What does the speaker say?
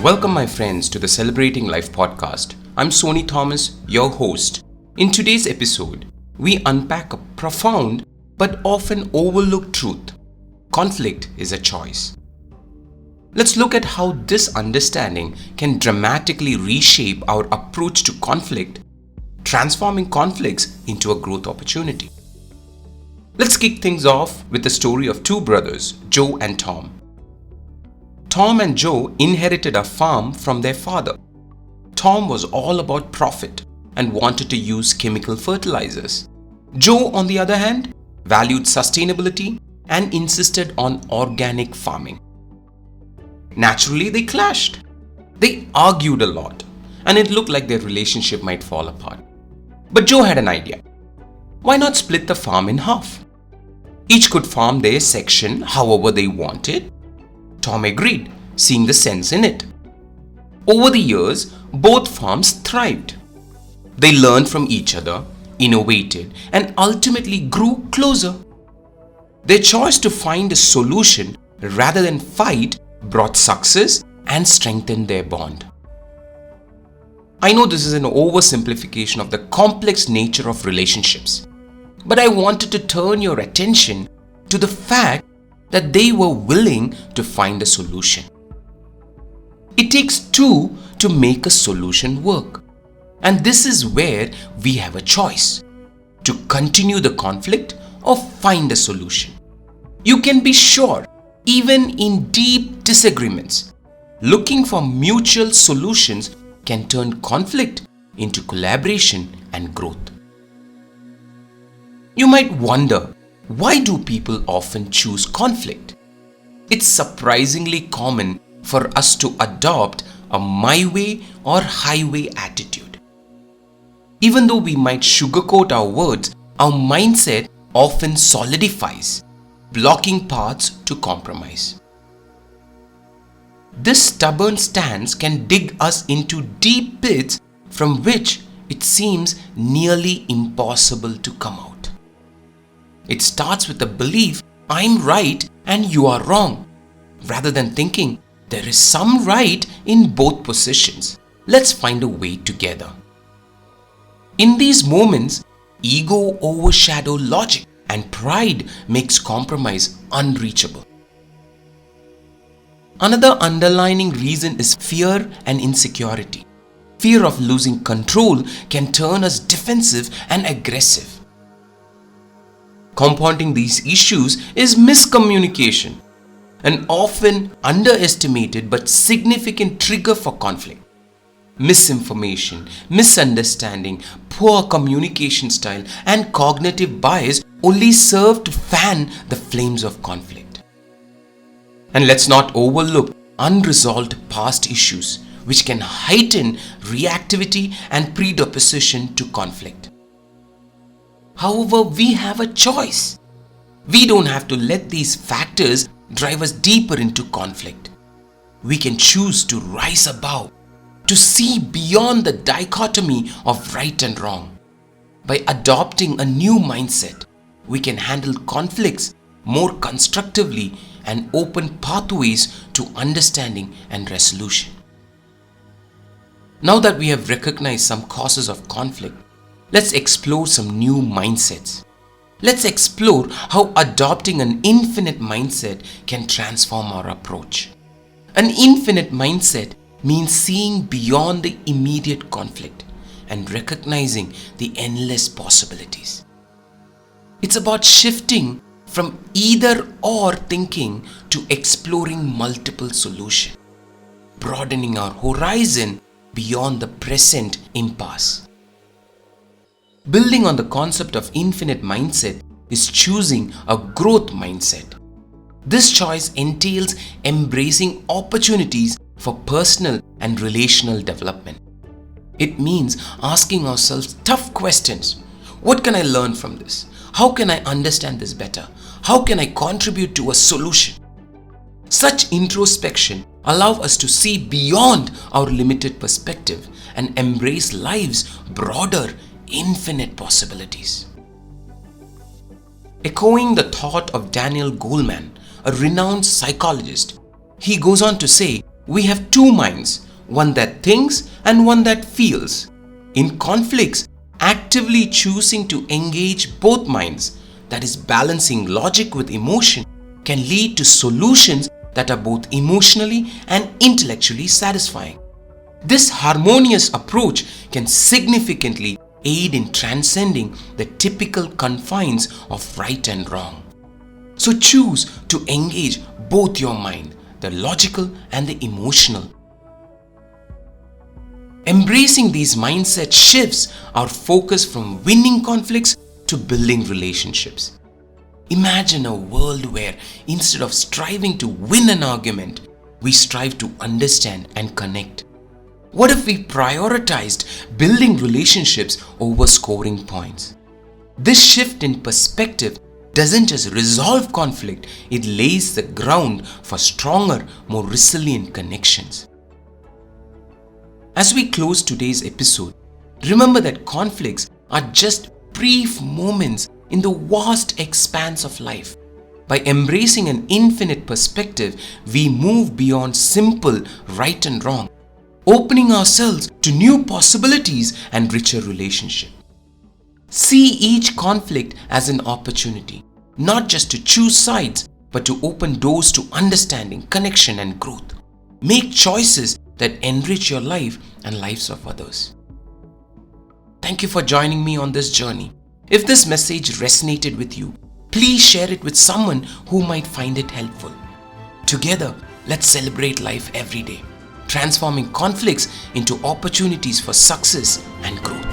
Welcome, my friends, to the Celebrating Life podcast. I'm Sony Thomas, your host. In today's episode, we unpack a profound but often overlooked truth. Conflict is a choice. Let's look at how this understanding can dramatically reshape our approach to conflict, transforming conflicts into a growth opportunity. Let's kick things off with the story of two brothers, Joe and Tom. Tom and Joe inherited a farm from their father. Tom was all about profit and wanted to use chemical fertilizers. Joe, on the other hand, valued sustainability and insisted on organic farming. Naturally, they clashed. They argued a lot, and it looked like their relationship might fall apart. But Joe had an idea. Why not split the farm in half? Each could farm their section however they wanted. Tom agreed, seeing the sense in it. Over the years, both farms thrived. They learned from each other, innovated, and ultimately grew closer. Their choice to find a solution rather than fight brought success and strengthened their bond. I know this is an oversimplification of the complex nature of relationships, but I wanted to turn your attention to the fact that they were willing to find a solution. It takes two to make a solution work. And this is where we have a choice: to continue the conflict or find a solution. You can be sure, even in deep disagreements, looking for mutual solutions can turn conflict into collaboration and growth. You might wonder, why do people often choose conflict? It's surprisingly common for us to adopt a my way or highway attitude. Even though we might sugarcoat our words, our mindset often solidifies, blocking paths to compromise. This stubborn stance can dig us into deep pits from which it seems nearly impossible to come out. It starts with the belief, I'm right and you are wrong, rather than thinking, there is some right in both positions. Let's find a way together. In these moments, ego overshadows logic and pride makes compromise unreachable. Another underlying reason is fear and insecurity. Fear of losing control can turn us defensive and aggressive. Compounding these issues is miscommunication, an often underestimated but significant trigger for conflict. Misinformation, misunderstanding, poor communication style, and cognitive bias only serve to fan the flames of conflict. And let's not overlook unresolved past issues, which can heighten reactivity and predisposition to conflict. However, we have a choice. We don't have to let these factors drive us deeper into conflict. We can choose to rise above, to see beyond the dichotomy of right and wrong. By adopting a new mindset, we can handle conflicts more constructively and open pathways to understanding and resolution. Now that we have recognized some causes of conflict, let's explore some new mindsets. Let's explore how adopting an infinite mindset can transform our approach. An infinite mindset means seeing beyond the immediate conflict and recognizing the endless possibilities. It's about shifting from either or thinking to exploring multiple solutions, broadening our horizon beyond the present impasse. Building on the concept of infinite mindset is choosing a growth mindset. This choice entails embracing opportunities for personal and relational development. It means asking ourselves tough questions. What can I learn from this? How can I understand this better? How can I contribute to a solution? Such introspection allows us to see beyond our limited perspective and embrace life's broader, infinite possibilities. Echoing the thought of Daniel Goleman, a renowned psychologist, he goes on to say, We have two minds, one that thinks and one that feels. In conflicts, actively choosing to engage both minds, that is balancing logic with emotion, can lead to solutions that are both emotionally and intellectually satisfying. This harmonious approach can significantly aid in transcending the typical confines of right and wrong. So choose to engage both your mind, the logical and the emotional. Embracing these mindset shifts our focus from winning conflicts to building relationships. Imagine a world where instead of striving to win an argument, we strive to understand and connect. What if we prioritized building relationships over scoring points? This shift in perspective doesn't just resolve conflict, it lays the ground for stronger, more resilient connections. As we close today's episode, remember that conflicts are just brief moments in the vast expanse of life. By embracing an infinite perspective, we move beyond simple right and wrong, opening ourselves to new possibilities and richer relationships. See each conflict as an opportunity, not just to choose sides, but to open doors to understanding, connection, and growth. Make choices that enrich your life and lives of others. Thank you for joining me on this journey. If this message resonated with you, please share it with someone who might find it helpful. Together, let's celebrate life every day, transforming conflicts into opportunities for success and growth.